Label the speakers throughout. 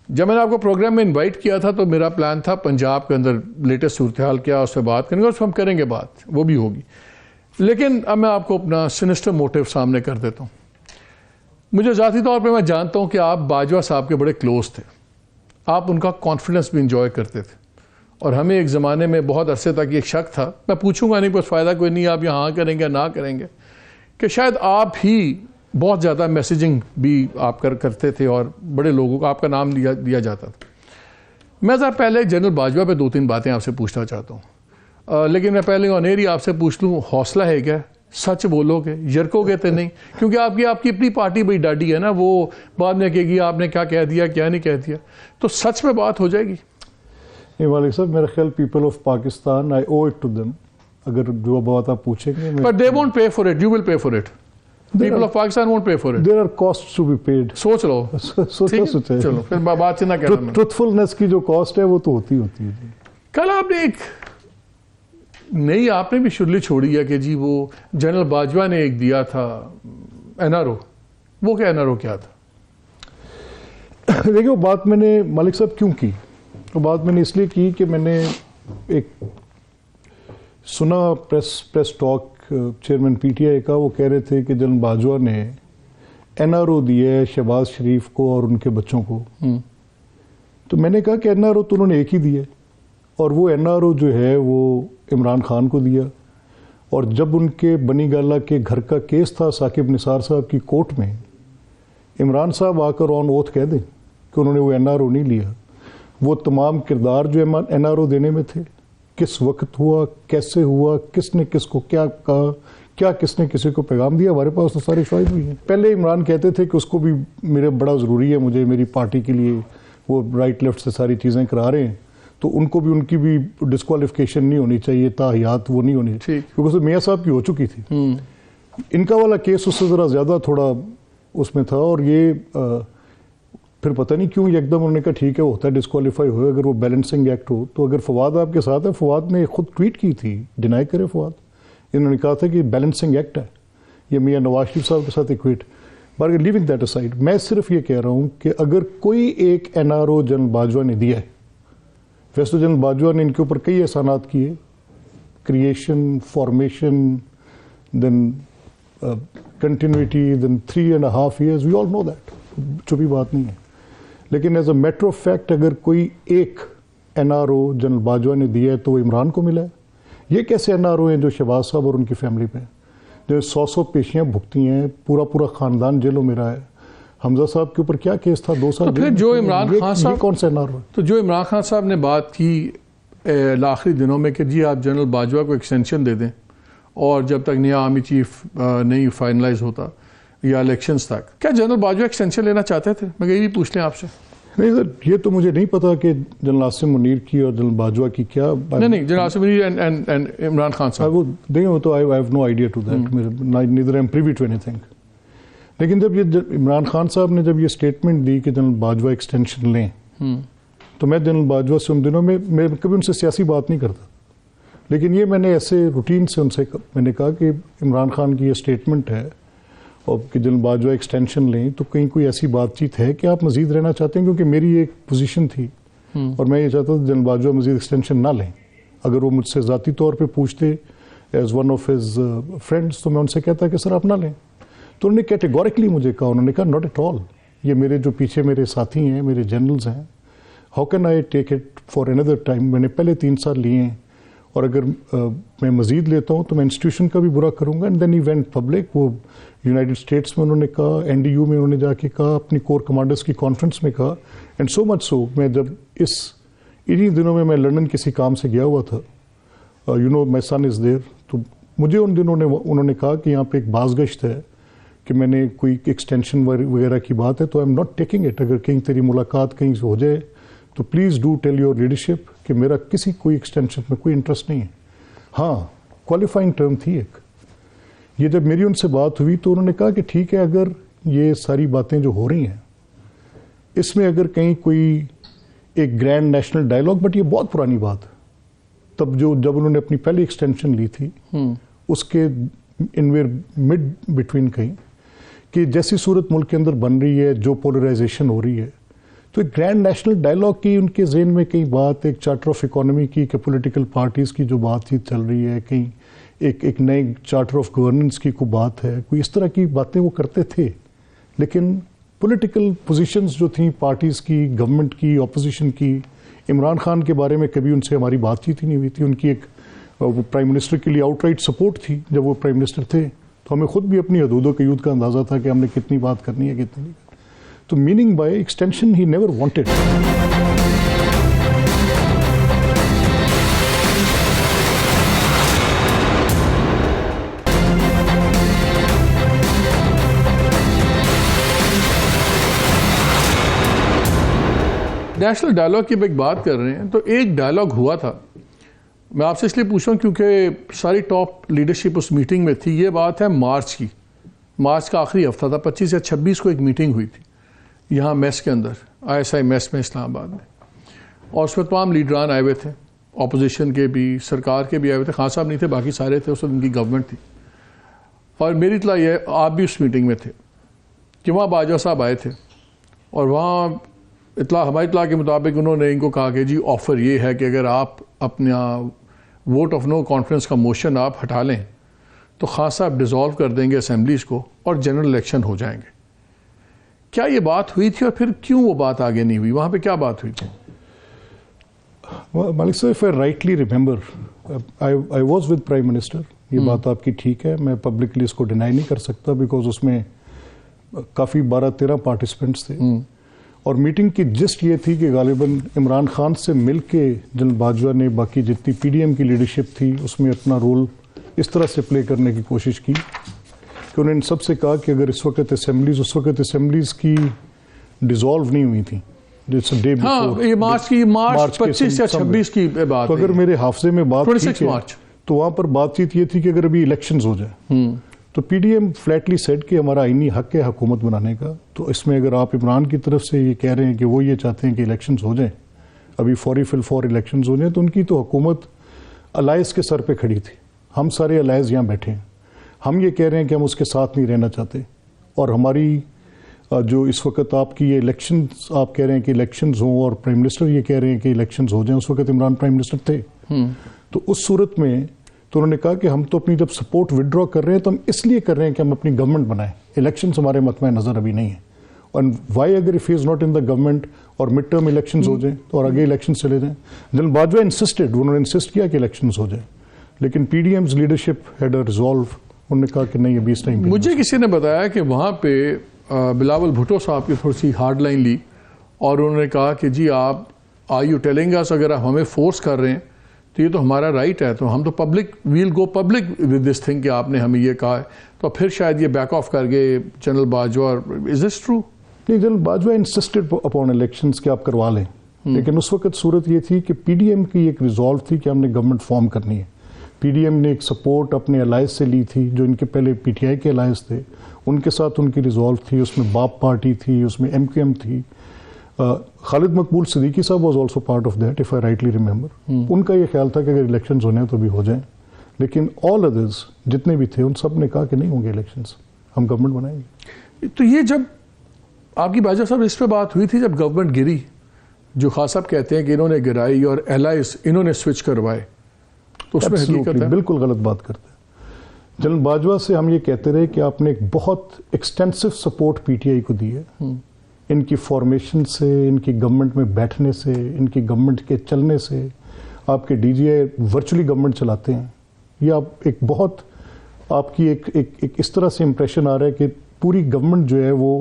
Speaker 1: جب میں نے آپ کو پروگرام میں انوائٹ کیا تھا تو میرا پلان تھا پنجاب کے اندر لیٹسٹ صورتحال کیا اس پہ بات کریں گے، اس پہ ہم کریں گے بات، وہ بھی ہوگی. لیکن اب میں آپ کو اپنا سینسٹر موٹیو سامنے کر دیتا ہوں. مجھے ذاتی طور پہ میں جانتا ہوں کہ آپ باجوہ صاحب کے بڑے کلوز تھے، آپ ان کا کانفیڈنس بھی انجوائے کرتے تھے، اور ہمیں ایک زمانے میں بہت عرصے تک ایک شک تھا، میں پوچھوں گا نہیں بس فائدہ کوئی نہیں، آپ یہاں کریں گے نہ کریں گے، کہ شاید آپ ہی بہت زیادہ میسیجنگ بھی آپ کرتے تھے اور بڑے لوگوں کو آپ کا نام دیا جاتا تھا. میں ذرا پہلے جنرل باجوہ پہ 2-3 باتیں آپ سے پوچھنا چاہتا ہوں، لیکن میں پہلے آن ایئر ہی آپ سے پوچھ لوں، حوصلہ ہے کیا؟ سچ بولو گے، یرکو گے تو نہیں؟ کیونکہ آپ کی اپنی پارٹی بڑی ڈاڈی ہے نا، وہ بعد میں کہے گی آپ نے کیا کہہ دیا کیا نہیں کہہ دیا، تو سچ پہ بات ہو جائے گی.
Speaker 2: نہیں مالک صاحب، میرا خیال people of Pakistan, I owe it to them, اگر جو بات آپ پوچھیں گے.
Speaker 1: But they won't pay for it, you will pay for it. People of Pakistan won't pay for it.
Speaker 2: There are costs to be paid.
Speaker 1: سوچ لو.
Speaker 2: سوچے
Speaker 1: چلو پھر بات سے نہ کہنا میں.
Speaker 2: ٹروتھفلنس کی جو کاسٹ ہے وہ تو ہوتی ہے.
Speaker 1: کل آپ نے ایک نہیں، آپ نے بھی شرلی چھوڑی ہے کہ جی وہ جنرل باجوہ نے ایک دیا تھا این آر او، وہ کیا این آر او کیا تھا؟
Speaker 2: دیکھیں وہ بات میں نے مالک صاحب کیوں کی، وہ بات میں نے اس لیے کی کہ میں نے ایک سنا press talk chairman P T I کا، وہ کہہ رہے تھے کہ جنرل باجوہ نے این آر او دیا ہے شہباز شریف کو اور ان کے بچوں کو. تو میں نے کہا کہ این آر او تو انہوں نے ایک ہی دیا، اور وہ این آر او جو ہے وہ عمران خان کو دیا. اور جب ان کے بنی گالہ کے گھر کا کیس تھا ثاقب نثار صاحب کی کورٹ میں، عمران صاحب آ کر آن اوتھ کہہ دیں کہ انہوں نے وہ این آر او نہیں لیا. وہ تمام کردار جو این آر او دینے میں تھے، کس وقت ہوا، کیسے ہوا، کس نے کس کو کیا کہا، کیا کس نے کسی کو پیغام دیا، ہمارے پاس تو سارے شاہد بھی ہیں. پہلے عمران کہتے تھے کہ اس کو بھی میرے بڑا ضروری ہے، مجھے میری پارٹی کے لیے وہ رائٹ لیفٹ سے ساری چیزیں کرا رہے ہیں، تو ان کو بھی ان کی بھی ڈسکوالیفیکیشن نہیں ہونی چاہیے، تاحیات وہ نہیں ہونی چاہیے، کیونکہ میاں صاحب کی ہو چکی تھی. ان کا والا کیس اس سے ذرا زیادہ تھوڑا اس میں تھا، اور یہ پھر پتہ نہیں کیوں ایک دم انہوں نے کہا ٹھیک ہے ہوتا ہے ڈسکوالیفائی ہوئے اگر وہ بیلنسنگ ایکٹ ہو. تو اگر فواد آپ کے ساتھ ہے، فواد نے خود ٹویٹ کی تھی، ڈینائی کرے فواد، انہوں نے کہا تھا کہ بیلنسنگ ایکٹ ہے، یہ میاں نواز شریف صاحب کے ساتھ اکویٹ. بٹ لیونگ دیٹ اسائڈ، میں صرف یہ کہہ رہا ہوں کہ اگر کوئی ایک N R O general Bajwa نے دیا ہے، ویسے تو جنرل باجوہ نے ان کے اوپر کئی احسانات کیے، creation, formation, then continuity, then 3.5 years، we all know that, چھپی بات نہیں ہے. لیکن as a matter of fact اگر کوئی ایک N R O general Bajwa نے دیا ہے تو وہ عمران کو ملا ہے. یہ کیسے این آر او ہیں جو شہباز صاحب اور ان کی فیملی پہ جو 100 پیشیاں بھگتی ہیں، پورا خاندان جیلوں میں رہا ہے. حمزہ صاحب کے اوپر کیا کیس تھا، 2 سال.
Speaker 1: پھر جو عمران خان صاحب
Speaker 2: کون سا این آر او؟
Speaker 1: تو جو عمران خان صاحب نے بات کی آخری دنوں میں کہ جی آپ جنرل باجوہ کو ایکسٹینشن دے دیں، اور جب تک نیا آرمی چیف نہیں فائنلائز ہوتا یا الیکشنز تک، کیا جنرل باجوہ ایکسٹینشن لینا چاہتے تھے؟ میں یہ بھی پوچھ لیں آپ سے.
Speaker 2: نہیں سر، یہ تو مجھے نہیں پتا کہ جنرل عاصم منیر کی اور جنرل باجوہ کی کیا.
Speaker 1: نہیں جنرل عاصم منیر اینڈ عمران خان صاحب
Speaker 2: وہ نہیں ہو تو I have no idea to that, neither I am privy to anything. لیکن جب یہ عمران خان صاحب نے جب یہ اسٹیٹمنٹ دی کہ جنرل باجوہ ایکسٹینشن لیں، تو میں جنرل باجوہ سے ان دنوں میں کبھی ان سے سیاسی بات نہیں کرتا، لیکن یہ میں نے ایسے روٹین سے ان سے میں نے کہا کہ عمران خان کی یہ اسٹیٹمنٹ ہے اور کہ جنرل باجوہ ایکسٹینشن لیں، تو کہیں کوئی ایسی بات چیت ہے کہ آپ مزید رہنا چاہتے ہیں؟ کیونکہ میری ایک پوزیشن تھی اور میں یہ چاہتا تھا جنرل باجوہ مزید ایکسٹینشن نہ لیں. اگر وہ مجھ سے ذاتی طور پہ پوچھتے as one of his friends تو میں ان سے کہتا کہ سر آپ نہ لیں. تو انہوں نے کیٹیگورکلی مجھے کہا، انہوں نے کہا ناٹ ایٹ آل، یہ میرے جو پیچھے میرے ساتھی ہیں، میرے جنرلز ہیں، how can I take it for another time. میں نے پہلے 3 سال لیے ہیں، اور اگر میں مزید لیتا ہوں تو میں انسٹیٹیوشن کا بھی برا کروں گا. And then he went public. وہ یونائٹڈ اسٹیٹس میں انہوں نے کہا، این ڈی یو میں انہوں نے جا کے کہا، اپنی کور کمانڈرز کی کانفرنس میں کہا. اینڈ سو مچ سو میں جب انہی دنوں میں لنڈن کسی کام سے گیا ہوا تھا، you know my sun is there, تو مجھے ان دنوں انہوں نے کہا کہ یہاں پہ ایک باز گشت ہے کہ میں نے کوئی ایکسٹینشن وغیرہ کی بات ہے تو I am not taking it. اگر کہیں تیری ملاقات کہیں سے ہو جائے تو please do tell your leadership کہ میرا کسی کوئی ایکسٹینشن میں کوئی انٹرسٹ نہیں ہے. ہاں کوالیفائنگ ٹرم تھی ایک. یہ جب میری ان سے بات ہوئی تو انہوں نے کہا کہ ٹھیک ہے، اگر یہ ساری باتیں جو ہو رہی ہیں اس میں اگر کہیں کوئی ایک گرینڈ نیشنل ڈائلاگ، بٹ یہ بہت پرانی بات، تب جب انہوں نے اپنی پہلی ایکسٹینشن لی تھی اس کے انویر مڈ بٹوین کہیں کہ جیسی صورت ملک کے اندر بن رہی ہے، جو پولرائزیشن ہو رہی ہے، تو ایک گرینڈ نیشنل ڈائلاگ کی ان کے ذہن میں کئی بات، ایک چارٹر آف اکانومی کی کہ پولیٹیکل پارٹیز کی جو بات چیت چل رہی ہے، کہیں ایک نئے چارٹر آف گورننس کی کوئی بات ہے، کوئی اس طرح کی باتیں وہ کرتے تھے. لیکن پولیٹیکل پوزیشنز جو تھیں پارٹیز کی، گورنمنٹ کی، اپوزیشن کی، عمران خان کے بارے میں کبھی ان سے ہماری بات چیت ہی نہیں ہوئی تھی. ان کی ایک پرائم منسٹر کے لیے آؤٹ رائٹ سپورٹ تھی جب وہ پرائم منسٹر تھے، تو ہمیں خود بھی اپنی حدود و قیود کا اندازہ تھا کہ ہم نے کتنی بات کرنی ہے کتنی نہیں. تو meaning by extension he never wanted.
Speaker 1: National dialogue کی ایک بات کر رہے ہیں تو ایک ڈائلاگ ہوا تھا، میں آپ سے اس لیے پوچھ رہا ہوں کیونکہ ساری ٹاپ لیڈرشپ اس میٹنگ میں تھی. یہ بات ہے مارچ کی، مارچ کا آخری ہفتہ تھا، 25 یا 26 کو ایک میٹنگ ہوئی تھی یہاں میس کے اندر، ISI میس میں اسلام آباد میں، اور اس میں تمام لیڈران آئے ہوئے تھے، اپوزیشن کے بھی، سرکار کے بھی آئے ہوئے تھے. خان صاحب نہیں تھے، باقی سارے تھے، اس وقت ان کی گورنمنٹ تھی. اور میری اطلاع یہ ہے آپ بھی اس میٹنگ میں تھے کہ وہاں باجوہ صاحب آئے تھے، اور وہاں ہماری اطلاع کے مطابق انہوں نے ان کو کہا کہ جی آفر یہ ہے کہ اگر آپ اپنا ووٹ آف نو کانفیڈنس کا موشن آپ ہٹا لیں تو خان صاحب ڈیزالو کر دیں گے اسمبلیز کو اور جنرل الیکشن ہو جائیں گے. کیا یہ بات ہوئی تھی اور پھر کیوں وہ بات آگے نہیں ہوئی؟ وہاں پہ کیا بات ہوئی تھی؟
Speaker 2: مالک صاحب if I rightly remember, I was with Prime Minister. یہ بات آپ کی ٹھیک ہے، میں پبلکلی اس کو ڈینائی نہیں کر سکتا بیکاز اس میں کافی 12-13 پارٹیسپینٹس تھے. اور میٹنگ کی جسٹ یہ تھی کہ غالباً عمران خان سے مل کے جنرل باجوہ نے باقی جتنی PDM کی لیڈرشپ تھی اس میں اپنا رول اس طرح سے پلے کرنے کی کوشش کی کہ انہوں نے سب سے کہا کہ اگر اس وقت اسمبلیز کی ڈیزالو نہیں ہوئی تھیں،
Speaker 1: ہاں یہ مارچ 25 یا 26 کی بات،
Speaker 2: تو اگر میرے حافظے میں بات ٹھیک ہے تو وہاں پر بات چیت یہ تھی کہ اگر ابھی الیکشنز ہو جائیں تو PDM فلیٹلی سیٹ کہ ہمارا آئینی حق ہے حکومت بنانے کا. تو اس میں اگر آپ عمران کی طرف سے یہ کہہ رہے ہیں کہ وہ یہ چاہتے ہیں کہ الیکشنز ہو جائیں، ابھی فوری فور الیکشنز ہو جائیں، تو ان کی تو حکومت الائز کے سر پہ کھڑی تھی. ہم سارے الائز یہاں بیٹھے ہیں، ہم یہ کہہ رہے ہیں کہ ہم اس کے ساتھ نہیں رہنا چاہتے. اور ہماری جو اس وقت آپ کی یہ الیکشنز آپ کہہ رہے ہیں کہ الیکشنز ہوں اور پرائم منسٹر یہ کہہ رہے ہیں کہ الیکشنز ہو جائیں، اس وقت عمران پرائم منسٹر تھے. تو اس صورت میں تو انہوں نے کہا کہ ہم تو اپنی جب سپورٹ وڈرا کر رہے ہیں تو ہم اس لیے کر رہے ہیں کہ ہم اپنی گورنمنٹ بنائیں، الیکشنز ہمارے مطمع نظر ابھی نہیں ہیں. اور وائی اگر if he is not in the government اور مڈ ٹرم الیکشنز ہو جائیں تو اور آگے الیکشنز چلے جائیں. جنرل باجوہ انسسٹڈ، انہوں نے انسسٹ کیا کہ الیکشنز ہو جائیں، لیکن PDM's leadership had a resolve, انہوں نے کہا کہ نہیں ابھی اس ٹائم.
Speaker 1: مجھے کسی نے بتایا کہ وہاں پہ بلاول بھٹو صاحب کی تھوڑی سی ہارڈ لائن لی اور انہوں نے کہا کہ جی آپ آر یو ٹیلنگ اس، اگر آپ ہمیں فورس کر رہے ہیں تو یہ تو ہمارا رائٹ ہے، تو ہم تو public we'll go public with this thing کہ آپ نے ہمیں یہ کہا ہے. تو پھر شاید یہ بیک آف کر گئے جنرل باجوہ. از دس ٹرو؟
Speaker 2: نہیں، general Bajwa insisted upon elections کہ آپ کروا لیں، لیکن اس وقت صورت یہ تھی کہ PDM کی ایک ریزالو تھی کہ ہم نے گورنمنٹ فارم کرنی ہے. PDM نے ایک سپورٹ اپنے الائز سے لی تھی جو ان کے پہلے PTI کے الائز تھے، ان کے ساتھ ان کی ریزالو تھی. اس میں باپ پارٹی تھی، اس میں MQM تھی. خالد Maqbool Siddiqui sahab was also part of that if I rightly remember. ان کا یہ خیال تھا کہ اگر الیکشنز ہونے ہیں تو بھی ہو جائیں، لیکن آل ادرز جتنے بھی تھے ان سب نے کہا کہ نہیں ہوں گے الیکشنز، ہم گورنمنٹ بنائیں گے.
Speaker 1: تو یہ جب آپ کی باجوہ صاحب اس پہ بات ہوئی تھی جب گورنمنٹ گری، جو خان صاحب کہتے ہیں کہ انہوں نے گرائی اور الائز انہوں نے سوئچ کروائے، تو اس میں حقیقت ہے؟
Speaker 2: بالکل غلط بات کرتے ہیں. جنرل باجوہ سے ہم یہ کہتے رہے کہ آپ نے ایک بہت ایکسٹینسو سپورٹ PTI کو دی ہے. ان کی فارمیشن سے، ان کی گورنمنٹ میں بیٹھنے سے، ان کی گورنمنٹ کے چلنے سے، آپ کے DGI ورچولی گورنمنٹ چلاتے ہیں. یہ آپ ایک بہت آپ کی ایک اس طرح سے امپریشن آ رہا ہے کہ پوری گورنمنٹ جو ہے وہ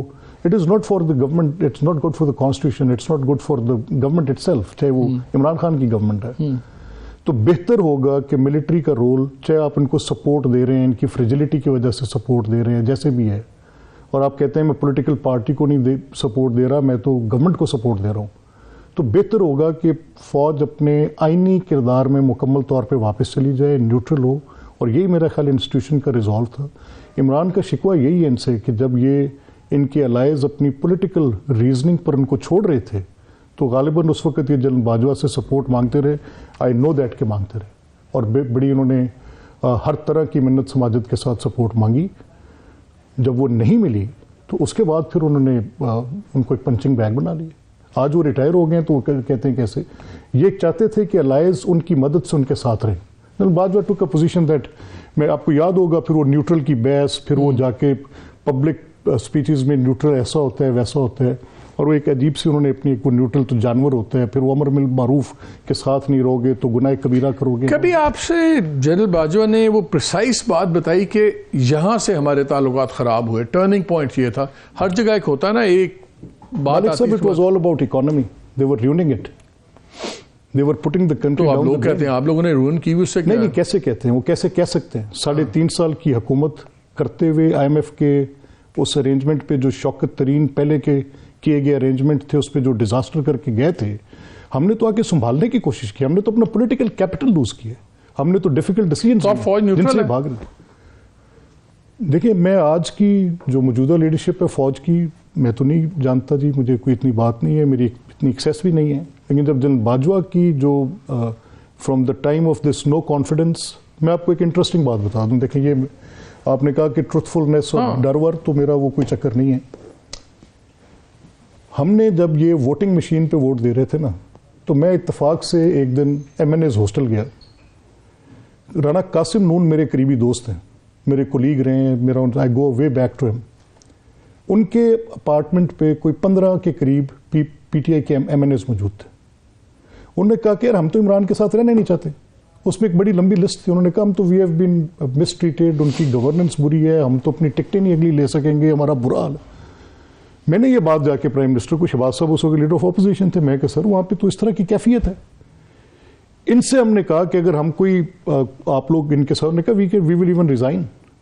Speaker 2: it is not for the government, it's not good for the constitution, it's not good for the government itself, چاہے وہ عمران خان کی گورنمنٹ ہے. تو بہتر ہوگا کہ ملٹری کا رول، چاہے آپ ان کو سپورٹ دے رہے ہیں، ان کی فریجلٹی کی وجہ سے سپورٹ دے رہے ہیں جیسے بھی ہے، اور آپ کہتے ہیں میں پولیٹیکل پارٹی کو نہیں سپورٹ دے رہا، میں تو گورنمنٹ کو سپورٹ دے رہا ہوں، تو بہتر ہوگا کہ فوج اپنے آئینی کردار میں مکمل طور پہ واپس چلی جائے، نیوٹرل ہو. اور یہی میرا خیال انسٹیٹیوشن کا ریزالو تھا. عمران کا شکوہ یہی ہے ان سے کہ جب یہ ان کے الائز اپنی پولیٹیکل ریزننگ پر ان کو چھوڑ رہے تھے تو غالباً اس وقت یہ جنرل باجوہ سے سپورٹ مانگتے رہے. آئی نو دیٹ کہ مانگتے رہے، اور بڑی انہوں نے ہر طرح کی منت سماجت کے ساتھ سپورٹ مانگی. جب وہ نہیں ملی تو اس کے بعد پھر انہوں نے ان کو ایک پنچنگ بیگ بنا لیا. آج وہ ریٹائر ہو گئے ہیں تو وہ کہتے ہیں کیسے. یہ چاہتے تھے کہ الائز ان کی مدد سے ان کے ساتھ رہیں. جنرل باجوہ ٹوک اے پوزیشن دیٹ, میں آپ کو یاد ہوگا پھر وہ نیوٹرل کی بحث, پھر وہ جا کے پبلک اسپیچز میں نیوٹرل ایسا ہوتا ہے ویسا ہوتا ہے, اور وہ ایک عجیب سی انہوں نے اپنی وہ نیوٹرل تو جانور ہوتا ہے, پھر وہ امر بالمعروف کے ساتھ نہیں رہو گے تو گناہ کبیرہ کرو گے.
Speaker 1: کبھی آپ سے جنرل باجوہ نے وہ پریسائز بات بتائی کہ یہاں سے ہمارے تعلقات خراب ہوئے, ٹرننگ پوائنٹ یہ تھا؟ ہر جگہ ایک ہوتا ہے نا ایک بات
Speaker 2: مالک صاحب, it was all about economy. They were ruining it. They were putting the country
Speaker 1: تو آپ
Speaker 2: down
Speaker 1: لوگ
Speaker 2: the
Speaker 1: کہتے ہیں آپ لوگوں نے رون کی, اس سے کیا؟
Speaker 2: نہیں کیسے کہتے ہیں, وہ کیسے کہہ سکتے ہیں؟ 3.5 سال کی حکومت کرتے ہوئے IMF کے اس ارینجمنٹ پہ جو شوکت ترین پہلے کے کیے گئے ارینجمنٹ تھے اس پہ جو ڈیزاسٹر کر کے گئے تھے, ہم نے تو آ کے سنبھالنے کی کوشش کی, ہم نے تو اپنا پولیٹیکل کیپٹل لوز کیا, ہم نے تو ڈیفیکلٹ ڈیسیژنز جن سے بھاگ رہے. دیکھیں میں آج کی جو موجودہ لیڈرشپ ہے فوج کی, میں تو نہیں جانتا جی, مجھے کوئی اتنی بات نہیں ہے, میری اتنی ایکسیس بھی نہیں ہے, لیکن جب جنرل باجوہ کی جو from the time of this no confidence, میں آپ کو ایک انٹرسٹنگ بات بتا دوں. دیکھیں یہ آپ نے کہا کہ ٹروتھفلنس اور ڈرور, تو میرا وہ کوئی چکر نہیں ہے. ہم نے جب یہ ووٹنگ مشین پہ ووٹ دے رہے تھے نا, تو میں اتفاق سے ایک دن MNA's ہاسٹل گیا. رانا قاسم نون میرے قریبی دوست ہیں, میرے کولیگ رہے ہیں, میرا آئی گو وے بیک ٹو ہم. ان کے اپارٹمنٹ پہ کوئی 15 کے قریب PTI کے MNA's موجود تھے. انہوں نے کہا کہ یار ہم تو عمران کے ساتھ رہنا نہیں چاہتے. اس میں ایک بڑی لمبی لسٹ تھی. انہوں نے کہا ہم تو we have been miss treated, ان کی گورننس بری ہے, ہم تو اپنی ٹکٹیں نہیں اگلی لے سکیں گے, ہمارا برا حال ہے. میں نے یہ بات جا کے پرائم منسٹر کو, شہباز صاحب اس وقت لیڈر آف اپوزیشن تھے, میں کہ سر وہاں پہ تو اس طرح کی کیفیت ہے. ان سے ہم نے کہا کہ اگر ہم کوئی آپ لوگ ان کے ساتھ, نے کہا وی ول ایون ریزائن.